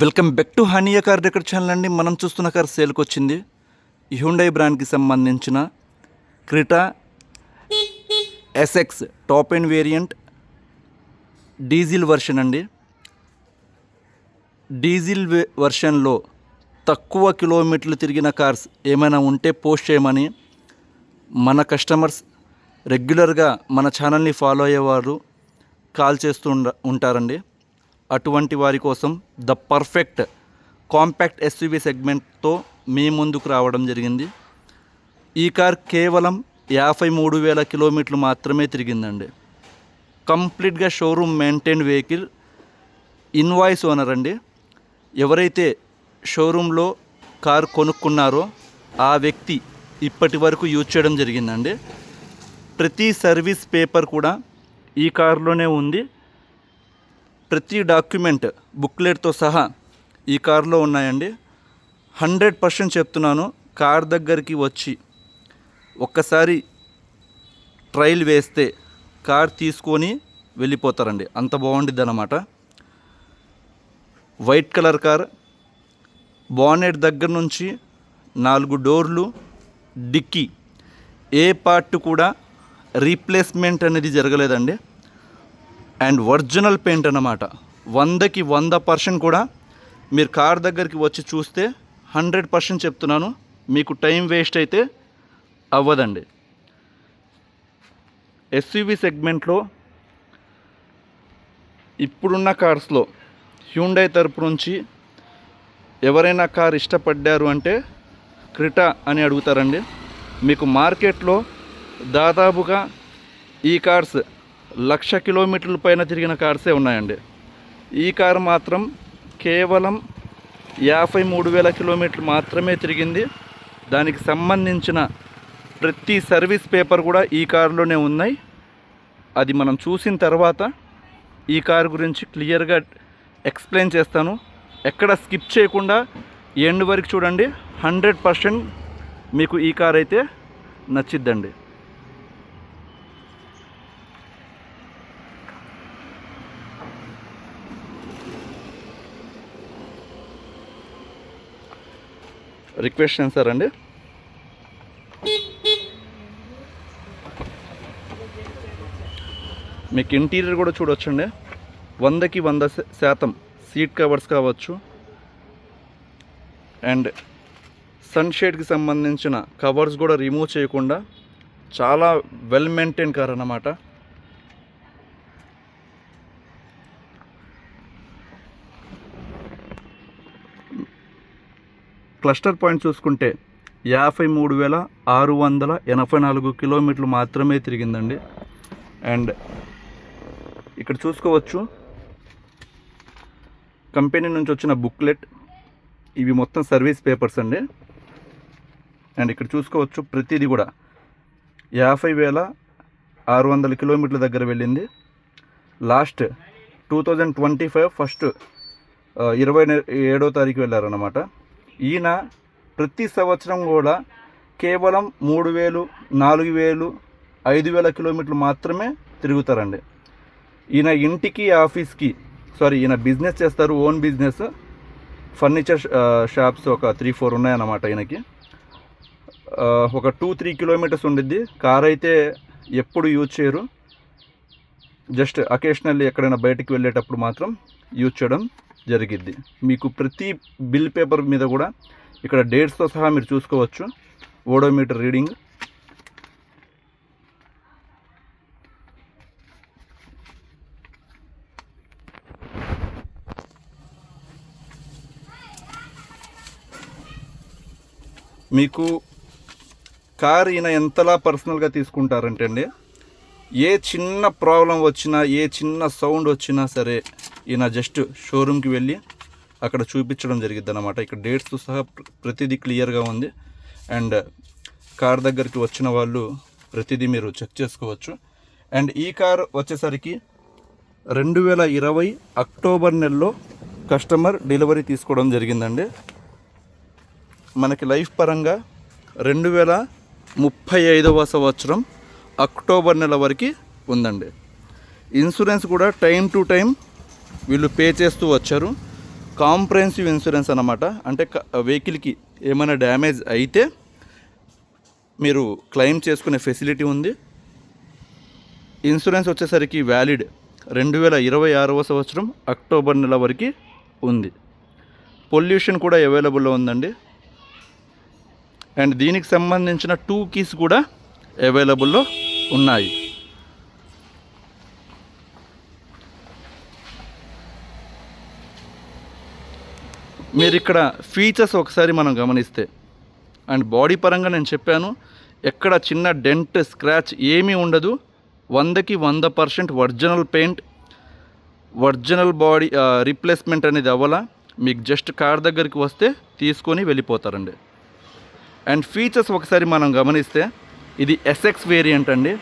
Welcome back to Hania car decor channel అండి. మనం చూస్తున్న కార్ సేల్కి వచ్చింది. హ్యుండై బ్రాండ్కి సంబంధించిన Creta SX top end variant diesel version అండి. డీజిల్ వర్షన్లో తక్కువ కిలోమీటర్లు తిరిగిన కార్స్ ఏమైనా ఉంటే పోస్ట్ చేయమని మన కస్టమర్స్ రెగ్యులర్గా మన ఛానల్ని ఫాలో అయ్యేవారు కాల్ చేస్తూ ఉంటారండి. అటువంటి వారి కోసం ద పర్ఫెక్ట్ కాంపాక్ట్ ఎస్యూవీ సెగ్మెంట్తో మీ ముందుకు రావడం జరిగింది. ఈ కార్ కేవలం 53,000 కిలోమీటర్లు మాత్రమే తిరిగిందండి. కంప్లీట్గా showroom maintain vehicle. Invoice owner అండి. ఎవరైతే షోరూంలో కారు కొనుక్కున్నారో ఆ వ్యక్తి ఇప్పటి వరకు యూజ్ చేయడం జరిగిందండి. ప్రతి సర్వీస్ పేపర్ కూడా ఈ కారులోనే ఉంది. ప్రతి డాక్యుమెంట్ బుక్లెట్తో సహా ఈ కారులో ఉన్నాయండి. 100% చెప్తున్నాను, కార్ దగ్గరికి వచ్చి ఒక్కసారి ట్రయల్ వేస్తే కార్ తీసుకొని వెళ్ళిపోతారండి. అంత బాగుండిద్ది అన్నమాట. White colour car. బానెట్ దగ్గర నుంచి 4 డోర్లు, డిక్కీ ఏ పార్ట్ కూడా రీప్లేస్మెంట్ అనేది జరగలేదండి. అండ్ ఒరిజినల్ పెయింట్ అన్నమాట. 100కి 100% కూడా మీరు కార్ దగ్గరికి వచ్చి చూస్తే 100% చెప్తున్నాను, మీకు టైం వేస్ట్ అయితే అవ్వదండి. ఎస్యూవీ సెగ్మెంట్లో ఇప్పుడున్న కార్స్లో హ్యుండై తరపు నుంచి ఎవరైనా కార్ ఇష్టపడ్డారు అంటే క్రెటా అని అడుగుతారండి. మీకు మార్కెట్లో దాదాపుగా ఈ కార్స్ 1,00,000 కిలోమీటర్ల పైన తిరిగిన కార్సే ఉన్నాయండి. ఈ కారు మాత్రం కేవలం 53,000 కిలోమీటర్లు మాత్రమే తిరిగింది. దానికి సంబంధించిన ప్రతి సర్వీస్ పేపర్ కూడా ఈ కారులోనే ఉన్నాయి. అది మనం చూసిన తర్వాత ఈ కారు గురించి క్లియర్గా ఎక్స్ప్లెయిన్ చేస్తాను. ఎక్కడ స్కిప్ చేయకుండా ఎండ్ వరకు చూడండి. 100% మీకు ఈ కార్ అయితే నచ్చిద్దండి. రిక్వెస్ట్ సెన్సార్ అండి. మీకు ఇంటీరియర్ కూడా చూడొచ్చండి. 100కి 100% సీట్ కవర్స్ కావచ్చు, అండ్ సన్షేడ్కి సంబంధించిన కవర్స్ కూడా రిమూవ్ చేయకుండా చాలా వెల్ మెయింటైన్ కార్ అన్నమాట. క్లస్టర్ పాయింట్ చూసుకుంటే 53,684 కిలోమీటర్లు మాత్రమే తిరిగిందండి. అండ్ ఇక్కడ చూసుకోవచ్చు కంపెనీ నుంచి వచ్చిన బుక్లెట్. ఇవి మొత్తం సర్వీస్ పేపర్స్ అండి. అండ్ ఇక్కడ చూసుకోవచ్చు ప్రతిదీ కూడా 50,600 కిలోమీటర్ల దగ్గర వెళ్ళింది. లాస్ట్ 2025 ఫస్ట్ 27వ తారీఖు వెళ్ళారన్నమాట. ఈయన ప్రతి సంవత్సరం కూడా కేవలం 3,000, 4,000, 5,000 కిలోమీటర్లు మాత్రమే తిరుగుతారండి. ఈయన ఇంటికి ఆఫీస్కి ఈయన బిజినెస్ చేస్తారు. ఓన్ బిజినెస్, ఫర్నిచర్ షాప్స్ ఒక 3-4 ఉన్నాయన్నమాట ఈయనకి. ఒక 2-3 కిలోమీటర్స్ ఉండిద్ది. కార్ అయితే ఎప్పుడు యూజ్ చేయరు. జస్ట్ అకేషనల్లీ ఎక్కడైనా బయటికి వెళ్ళేటప్పుడు మాత్రం యూజ్ చేయడం జరిగిద్ది. మీకు ప్రతి బిల్ పేపర్ మీద కూడా ఇక్కడ డేట్స్తో సహా మీరు చూసుకోవచ్చు. ఓడోమీటర్ రీడింగ్, మీకు కార్ ఈయన ఎంతలా పర్సనల్గా తీసుకుంటారంటే అండి, ఏ చిన్న ప్రాబ్లం వచ్చినా, ఏ చిన్న సౌండ్ వచ్చినా సరే ఈయన జస్ట్ షోరూమ్కి వెళ్ళి అక్కడ చూపించడం జరిగిద్ది అన్నమాట. ఇక్కడ డేట్స్తో సహా ప్రతిదీ క్లియర్గా ఉంది. అండ్ కార్ దగ్గరికి వచ్చిన వాళ్ళు ప్రతిదీ మీరు చెక్ చేసుకోవచ్చు. అండ్ ఈ కార్ వచ్చేసరికి 2020 అక్టోబర్ నెలలో కస్టమర్ డెలివరీ తీసుకోవడం జరిగిందండి. మనకి లైఫ్ పరంగా 2035వ సంవత్సరం అక్టోబర్ నెల వరకు ఉందండి. ఇన్సూరెన్స్ కూడా టైం టు టైం వీళ్ళు పే చేస్తూ వచ్చారు. కాంప్రహెన్సివ్ ఇన్సూరెన్స్ అన్నమాట. అంటే వెహికల్కి ఏమైనా డ్యామేజ్ అయితే మీరు క్లెయిమ్ చేసుకునే ఫెసిలిటీ ఉంది. ఇన్సూరెన్స్ వచ్చేసరికి వ్యాలిడ్ 2026వ సంవత్సరం అక్టోబర్ నెల వరకు ఉంది. పొల్యూషన్ కూడా అవైలబుల్లో ఉందండి. అండ్ దీనికి సంబంధించిన 2 కీస్ కూడా అవైలబుల్లో ఉన్నాయి. మీరు ఇక్కడ ఫీచర్స్ ఒకసారి మనం గమనిస్తే, అండ్ బాడీ పరంగా నేను చెప్పాను, ఎక్కడ చిన్న డెంట్ స్క్రాచ్ ఏమీ ఉండదు. 100కి 100% original paint, original body replacement అనేది అవ్వాలా. మీకు జస్ట్ కార్ దగ్గరికి వస్తే తీసుకొని వెళ్ళిపోతారండి. అండ్ ఫీచర్స్ ఒకసారి మనం గమనిస్తే, ఇది ఎస్ఎక్స్ వేరియంట్ అండి.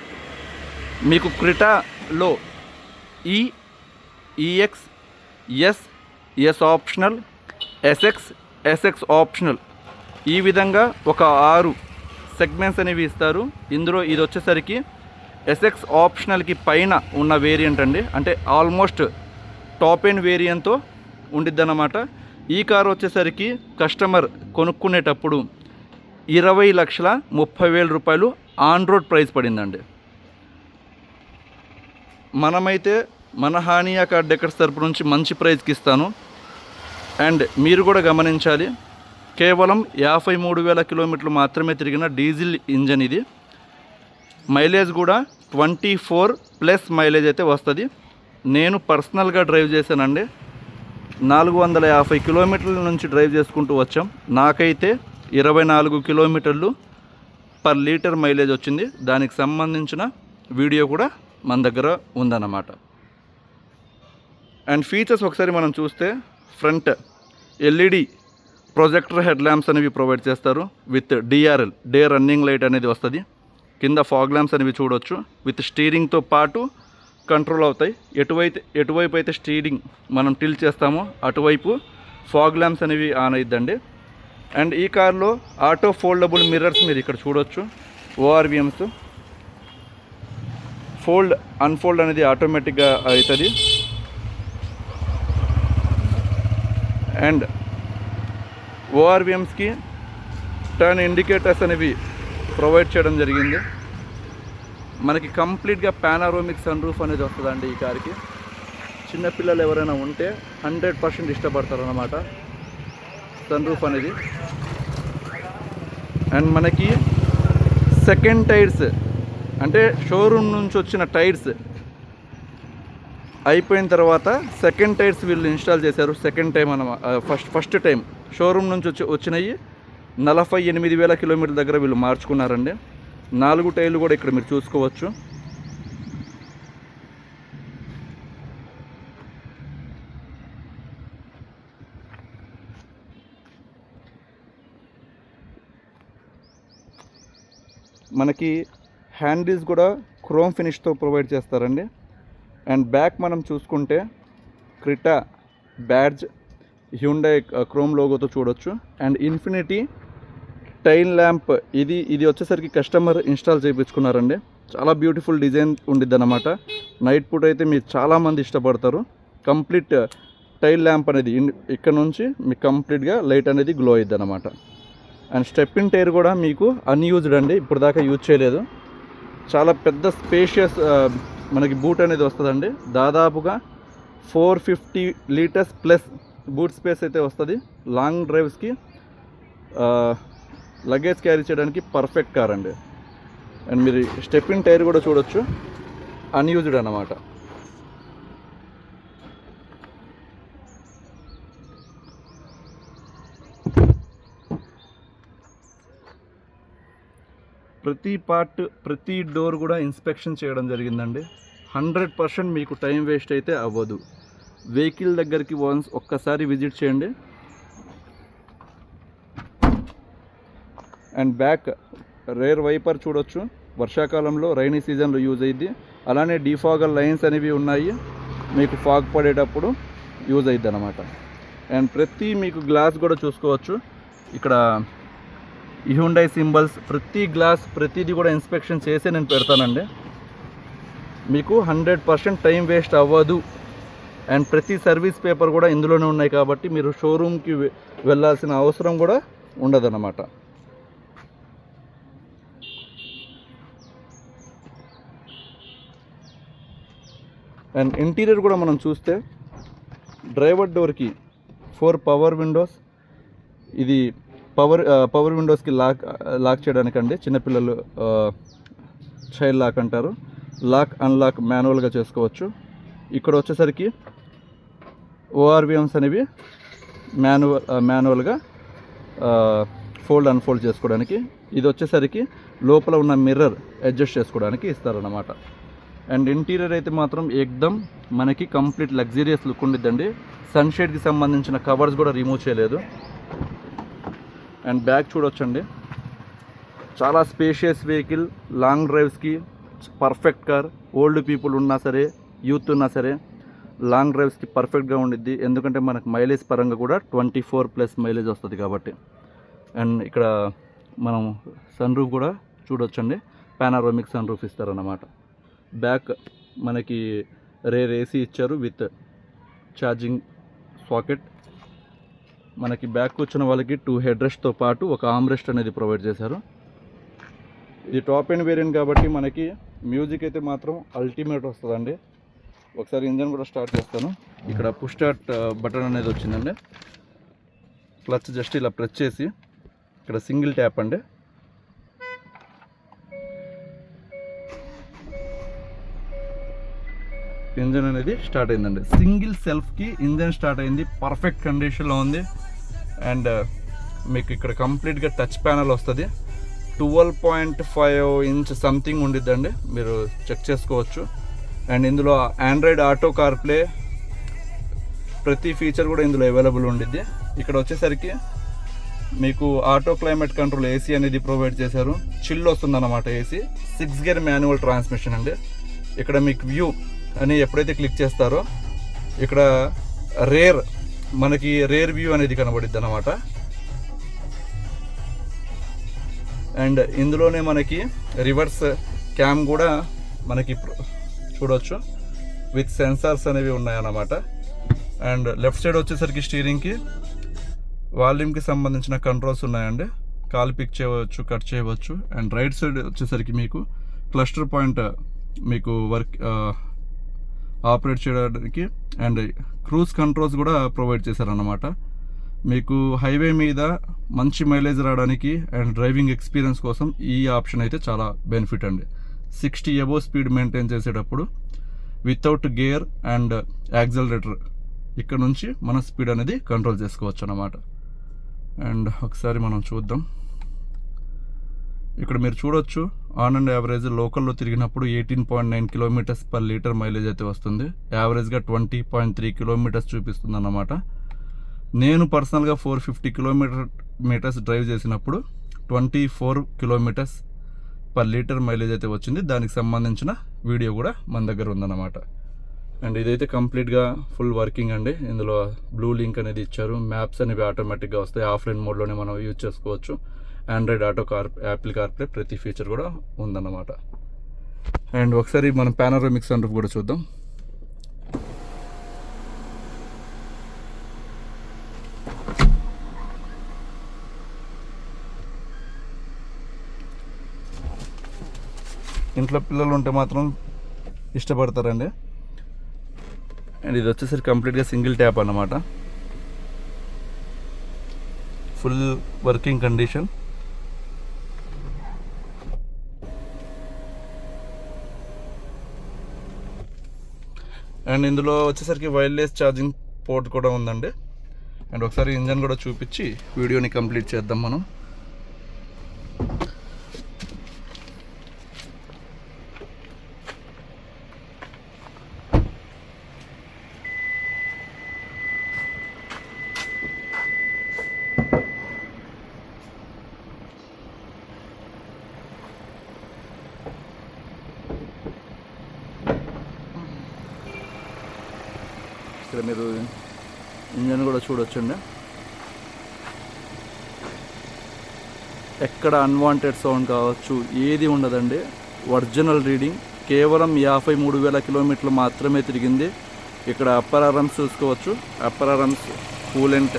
మీకు క్రిటాలో EX, S optional, SX optional, ఈ విధంగా ఒక 6 సెగ్మెంట్స్ అనేవి ఇస్తారు. ఇందులో ఇది వచ్చేసరికి ఎస్ఎక్స్ ఆప్షనల్కి పైన ఉన్న వేరియంట్ అండి. అంటే ఆల్మోస్ట్ టాప్ ఎండ్ వేరియంట్తో ఉండిద్దన్నమాట. ఈ కారు వచ్చేసరికి కస్టమర్ కొనుక్కునేటప్పుడు 20,30,000 రూపాయలు ఆన్ రోడ్ ప్రైస్ పడిందండి. మనమైతే మన హానియా కార్ డెకర్స్ తరపు నుంచి మంచి ప్రైస్కి ఇస్తాను. అండ్ మీరు కూడా గమనించాలి, కేవలం 53,000 కిలోమీటర్లు మాత్రమే తిరిగిన డీజిల్ ఇంజన్ ఇది. మైలేజ్ కూడా 24+ మైలేజ్ అయితే వస్తుంది. నేను పర్సనల్గా డ్రైవ్ చేశానండి. 450 కిలోమీటర్ల నుంచి డ్రైవ్ చేసుకుంటూ వచ్చాం. నాకైతే 24 కిలోమీటర్లు పర్ లీటర్ మైలేజ్ వచ్చింది. దానికి సంబంధించిన వీడియో కూడా మన దగ్గర ఉందన్నమాట. అండ్ ఫీచర్స్ ఒకసారి మనం చూస్తే, front LED projector head lamps అనేవి ప్రొవైడ్ చేస్తారు. With DRL, day running light అనేది వస్తుంది. కింద ఫాగ్ ల్యాంప్స్ అనేవి చూడవచ్చు. విత్ స్టీరింగ్తో పాటు కంట్రోల్ అవుతాయి. ఎటువైపు అయితే స్టీరింగ్ మనం టిల్ట్ చేస్తామో అటువైపు ఫాగ్ ల్యాంప్స్ అనేవి ఆన్ అయిద్దండి. అండ్ ఈ కార్లో ఆటో ఫోల్డబుల్ మిర్రర్స్ మీరు ఇక్కడ చూడవచ్చు. ఓఆర్విఎమ్స్ ఫోల్డ్ అన్ఫోల్డ్ అనేది ఆటోమేటిక్గా అవుతుంది. అండ్ ఓఆర్విఎమ్స్కి టర్న్ ఇండికేటర్స్ అనేవి ప్రొవైడ్ చేయడం జరిగింది. మనకి కంప్లీట్గా పానారోమిక్ సన్ రూఫ్ అనేది వస్తుందండి ఈ కార్కి. చిన్నపిల్లలు ఎవరైనా ఉంటే 100% ఇష్టపడతారు అన్నమాట సన్ రూఫ్ అనేది. అండ్ మనకి సెకండ్ టైర్స్, అంటే షోరూమ్ నుంచి వచ్చిన టైర్స్ అయిపోయిన తర్వాత సెకండ్ టైర్స్ వీళ్ళు ఇన్స్టాల్ చేశారు. సెకండ్ టైం అన్నమాట. ఫస్ట్ టైం షోరూమ్ నుంచి వచ్చినాయి 48,000 కిలోమీటర్ల దగ్గర వీళ్ళు మార్చుకున్నారండి. 4 టైర్లు కూడా ఇక్కడ మీరు చూసుకోవచ్చు. మనకి హ్యాండిల్స్ కూడా క్రోమ్ ఫినిష్తో ప్రొవైడ్ చేస్తారండి. అండ్ బ్యాక్ మనం చూసుకుంటే క్రిటా బ్యాడ్జ్, హ్యుండై క్రోమ్ లోగోతో చూడొచ్చు. అండ్ ఇన్ఫినిటీ టైల్ ల్యాంప్, ఇది వచ్చేసరికి కస్టమర్ ఇన్స్టాల్ చేయించుకున్నారండి. చాలా బ్యూటిఫుల్ డిజైన్ ఉండిద్ది అన్నమాట. నైట్ పూట అయితే మీరు చాలామంది ఇష్టపడతారు. కంప్లీట్ టైల్ ల్యాంప్ అనేది ఇక్కడ నుంచి మీకు కంప్లీట్గా లైట్ అనేది గ్లో అయ్యిద్ది అన్నమాట. అండ్ స్టెప్పిన్ టైర్ కూడా మీకు అన్యూజ్డ్ అండి, ఇప్పుడు దాకా యూజ్ చేయలేదు. చాలా పెద్ద స్పేషియస్ మనకి బూట్ అనేది వస్తుందండి. దాదాపుగా 450 లీటర్స్ ప్లస్ బూట్ స్పేస్ అయితే వస్తుంది. లాంగ్ డ్రైవ్స్కి లగేజ్ క్యారీ చేయడానికి పర్ఫెక్ట్ కార్ అండి. అండ్ మీరు స్టెప్పిన్ టైర్ కూడా చూడొచ్చు, అన్యూజ్డ్ అన్నమాట. ప్రతి పార్ట్, ప్రతి డోర్ కూడా ఇన్స్పెక్షన్ చేయడం జరిగిందండి. 100% మీకు టైం వేస్ట్ అయితే అవ్వదు. వెహికల్ దగ్గరికి ఒక్కసారి విజిట్ చేయండి. అండ్ బ్యాక్ రేర్ వైపర్ చూడొచ్చు, వర్షాకాలంలో రైనీ సీజన్లో యూజ్ అయ్యిద్ది. అలానే డిఫాగర్ లైన్స్ అనేవి ఉన్నాయి, మీకు ఫాగ్ పడేటప్పుడు యూజ్ అయ్యిద్ది అనమాట. అండ్ మీకు గ్లాస్ కూడా చూసుకోవచ్చు, ఇక్కడ హ్యుండై సింబల్స్, ప్రతి గ్లాస్ ప్రతిదీ కూడా ఇన్స్పెక్షన్ చేసి నేను పెడతానండి. మీకు 100% టైం వేస్ట్ అవ్వదు అండ్ ప్రతి సర్వీస్ పేపర్ కూడా ఇందులోనే ఉన్నాయి కాబట్టి మీరు షోరూమ్కి వెళ్ళాల్సిన అవసరం కూడా ఉండదన్నమాట. అండ్ ఇంటీరియర్ కూడా మనం చూస్తే డ్రైవర్ డోర్కి 4 పవర్ విండోస్. ఇది పవర్ విండోస్కి లాక్ చేయడానికండి, చిన్నపిల్లలు చైల్డ్ లాక్ అంటారు. లాక్ అన్లాక్ మాన్యువల్గా చేసుకోవచ్చు. ఇక్కడ వచ్చేసరికి ఓఆర్విఎమ్స్ అనేవి మాన్యువల్గా ఫోల్డ్ అన్ఫోల్డ్ చేసుకోవడానికి. ఇది వచ్చేసరికి లోపల ఉన్న మిర్రర్ అడ్జస్ట్ చేసుకోవడానికి ఇస్తారన్నమాట. అండ్ ఇంటీరియర్ అయితే మాత్రం ఏకదమ్ మనకి కంప్లీట్ లగ్జరియస్ లుక్ ఉండిద్దండి. సన్షేడ్కి సంబంధించిన కవర్స్ కూడా రిమూవ్ చేయలేదు. అండ్ బ్యాక్ చూడొచ్చండి, చాలా స్పేషియస్ వెహికల్, లాంగ్ డ్రైవ్స్కి పర్ఫెక్ట్ కార్. ఓల్డ్ పీపుల్ ఉన్నా సరే, యూత్ ఉన్నా సరే లాంగ్ డ్రైవ్స్కి పర్ఫెక్ట్గా ఉండిద్ది. ఎందుకంటే మనకు మైలేజ్ పరంగా కూడా 24+ మైలేజ్ వస్తుంది కాబట్టి. అండ్ ఇక్కడ మనం సన్ రూఫ్ కూడా చూడొచ్చండి, పానారోమిక్ సన్ రూఫ్ ఇస్తారన్నమాట. బ్యాక్ మనకి రేర్ ఏసీ ఇచ్చారు విత్ ఛార్జింగ్ సాకెట్. మనకి బ్యాక్ కూర్చున్న వాళ్ళకి 2 హెడ్ రెస్ట్తో పాటు ఒక ఆర్మ్ రెస్ట్ అనేది ప్రొవైడ్ చేశారు. ఇది టాప్ ఎండ్ వేరియంట్ కాబట్టి మనకి మ్యూజిక్ అయితే మాత్రం అల్టిమేట్ వస్తుందండి. ఒకసారి ఇంజన్ కూడా స్టార్ట్ చేస్తాను. ఇక్కడ పుష్ స్టార్ట్ బటన్ అనేది వచ్చిందండి. క్లచ్ జస్ట్ ఇలా ప్రెస్ చేసి ఇక్కడ సింగిల్ ట్యాప్ అండి. ఇంజన్ అనేది స్టార్ట్ అయిందండి. సింగిల్ సెల్ఫ్కి ఇంజన్ స్టార్ట్ అయింది, పర్ఫెక్ట్ కండిషన్లో ఉంది. అండ్ మీకు ఇక్కడ కంప్లీట్గా టచ్ ప్యానల్ వస్తుంది. 12.5 ఇంచ్ సంథింగ్ ఉండిద్దండి, మీరు చెక్ చేసుకోవచ్చు. అండ్ ఇందులో ఆండ్రాయిడ్ ఆటో కార్ప్లే ప్రతి ఫీచర్ కూడా ఇందులో అవైలబుల్ ఉండిద్ది. ఇక్కడ వచ్చేసరికి మీకు ఆటో క్లైమేట్ కంట్రోల్ ఏసీ అనేది ప్రొవైడ్ చేశారు. చిల్ వస్తుందన్నమాట ఏసీ. 6 గేర్ మాన్యువల్ ట్రాన్స్మిషన్ అండి. ఇక్కడ మీకు వ్యూ అని ఎప్పుడైతే క్లిక్ చేస్తారో ఇక్కడ మనకి రేర్ వ్యూ అనేది కనబడిద్ది అన్నమాట. అండ్ ఇందులోనే మనకి రివర్స్ క్యామ్ కూడా మనకి చూడవచ్చు, విత్ సెన్సార్స్ అనేవి ఉన్నాయన్నమాట. అండ్ లెఫ్ట్ సైడ్ వచ్చేసరికి స్టీరింగ్కి వాల్యూమ్కి సంబంధించిన కంట్రోల్స్ ఉన్నాయండి. కాల్ పిక్ చేయవచ్చు, కట్ చేయవచ్చు. అండ్ రైట్ సైడ్ వచ్చేసరికి మీకు క్లస్టర్ పాయింట్ మీకు ఆపరేట్ చేయడానికి అండ్ క్రూజ్ కంట్రోల్స్ కూడా ప్రొవైడ్ చేశారన్నమాట. మీకు హైవే మీద మంచి మైలేజ్ రావడానికి అండ్ డ్రైవింగ్ ఎక్స్పీరియన్స్ కోసం ఈ ఆప్షన్ అయితే చాలా బెనిఫిట్ అండి. 60 అబోవ్ స్పీడ్ మెయింటైన్ చేసేటప్పుడు వితౌట్ గేర్ అండ్ యాక్సలరేటర్ ఇక్కడ నుంచి మన స్పీడ్ అనేది కంట్రోల్ చేసుకోవచ్చు అన్నమాట. అండ్ ఒకసారి మనం చూద్దాం. ఇక్కడ మీరు చూడొచ్చు, ఆన్ అండ్ యావరేజ్ లోకల్లో తిరిగినప్పుడు 18.9 km/లీటర్ మైలేజ్ అయితే వస్తుంది. యావరేజ్గా 20.3 km చూపిస్తుంది అన్నమాట. నేను పర్సనల్గా 450 km డ్రైవ్ చేసినప్పుడు 24 km/లీటర్ మైలేజ్ అయితే వచ్చింది. దానికి సంబంధించిన వీడియో కూడా మన దగ్గర ఉందన్నమాట. అండ్ ఇదైతే కంప్లీట్గా ఫుల్ వర్కింగ్ అండి. ఇందులో బ్లూ లింక్ అనేది ఇచ్చారు. మ్యాప్స్ అనేవి ఆటోమేటిక్గా వస్తాయి. ఆఫ్లైన్ మోడ్లోనే మనం యూజ్ చేసుకోవచ్చు. ఆండ్రాయిడ్ ఆటో యాపిల్ కార్ప్లే ప్రతి ఫీచర్ కూడా ఉందన్నమాట. అండ్ ఒకసారి మనం పానోరామిక్ సన్ రూఫ్ కూడా చూద్దాం. ఇంట్లో పిల్లలు ఉంటే మాత్రం ఇష్టపడతారండి. అండ్ ఇది వచ్చేసరికి కంప్లీట్గా సింగిల్ ట్యాప్ అన్నమాట. Full working condition. అండ్ ఇందులో వచ్చేసరికి వైర్లెస్ ఛార్జింగ్ పోర్ట్ కూడా ఉందండి. అండ్ ఒకసారి ఇంజన్ కూడా చూపించి వీడియోని కంప్లీట్ చేద్దాం మనం. ఇక్కడ మీరు ఇంజన్ కూడా చూడొచ్చండి. ఎక్కడ అన్వాంటెడ్ సౌండ్ కావచ్చు ఏది ఉండదండి. ఒరిజినల్ రీడింగ్ కేవలం 53,000 కిలోమీటర్లు మాత్రమే తిరిగింది. ఇక్కడ అప్పర్ ఆర్మ్స్ చూసుకోవచ్చు. అప్పర్ ఆర్మ్స్ కూలెంట్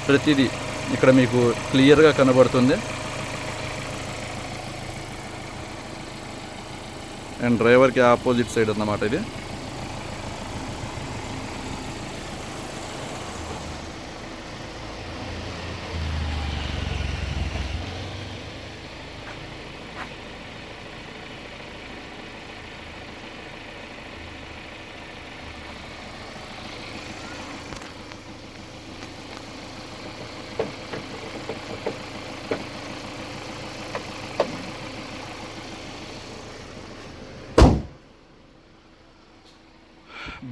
ప్రతిదీ ఇక్కడ మీకు క్లియర్గా కనబడుతుంది. అండ్ డ్రైవర్కి ఆపోజిట్ సైడ్ అన్నమాట ఇది.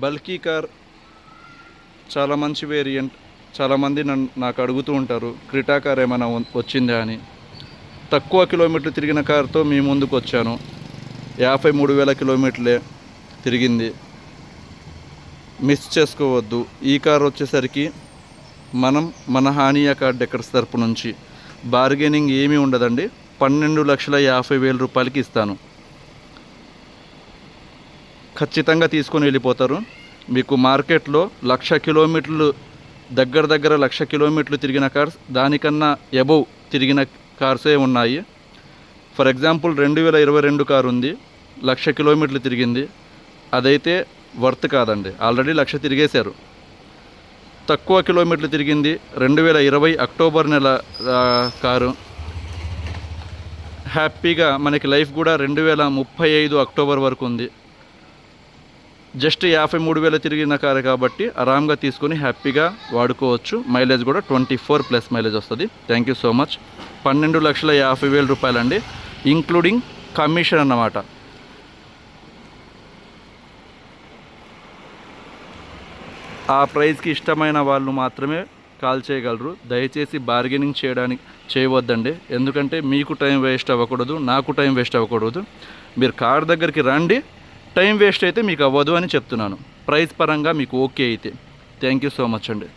బల్కీ కార్ చాలా మంచి వేరియంట్. చాలామంది నాకు అడుగుతూ ఉంటారు క్రిటా కార్ ఏమైనా వచ్చిందా అని. తక్కువ కిలోమీటర్లు తిరిగిన కార్తో మీ ముందుకు వచ్చాను. 53,000 కిలోమీటర్లే తిరిగింది. మిస్ చేసుకోవద్దు. ఈ కార్ వచ్చేసరికి మన హానియా కార్ డెకర్స్ తరపు నుంచి బార్గెనింగ్ ఏమీ ఉండదండి. 12,50,000 రూపాయలకి ఇస్తాను. ఖచ్చితంగా తీసుకొని వెళ్ళిపోతారు. మీకు మార్కెట్లో 1,00,000 కిలోమీటర్లు దగ్గర 1,00,000 కిలోమీటర్లు తిరిగిన కార్స్, దానికన్నా అబవ్ తిరిగిన కార్సే ఉన్నాయి. ఫర్ ఎగ్జాంపుల్ 2022 కారు ఉంది, 1,00,000 కిలోమీటర్లు తిరిగింది. అదైతే వర్త్ కాదండి, ఆల్రెడీ 1,00,000 తిరిగేశారు. తక్కువ కిలోమీటర్లు తిరిగింది 2020 అక్టోబర్ నెల కారు. హ్యాపీగా మనకి లైఫ్ కూడా 2035 అక్టోబర్ వరకు ఉంది. జస్ట్ 53,000 తిరిగిన కారు కాబట్టి ఆరామ్గా తీసుకొని హ్యాపీగా వాడుకోవచ్చు. మైలేజ్ కూడా 24+ మైలేజ్ వస్తుంది. Thank you so much. 12,50,000 రూపాయలండి, ఇంక్లూడింగ్ కమిషన్ అన్నమాట. ఆ ప్రైస్కి ఇష్టమైన వాళ్ళు మాత్రమే కాల్ చేయగలరు. దయచేసి బార్గెనింగ్ చేయవద్దండి. ఎందుకంటే మీకు టైం వేస్ట్ అవ్వకూడదు, నాకు టైం వేస్ట్ అవ్వకూడదు. మీరు కార్ దగ్గరికి రండి, టైం వేస్ట్ అయితే మీకు అవ్వదు అని చెప్తున్నాను. ప్రైస్ పరంగా మీకు ఓకే అయితే. థ్యాంక్ యూ సో మచ్ అండి.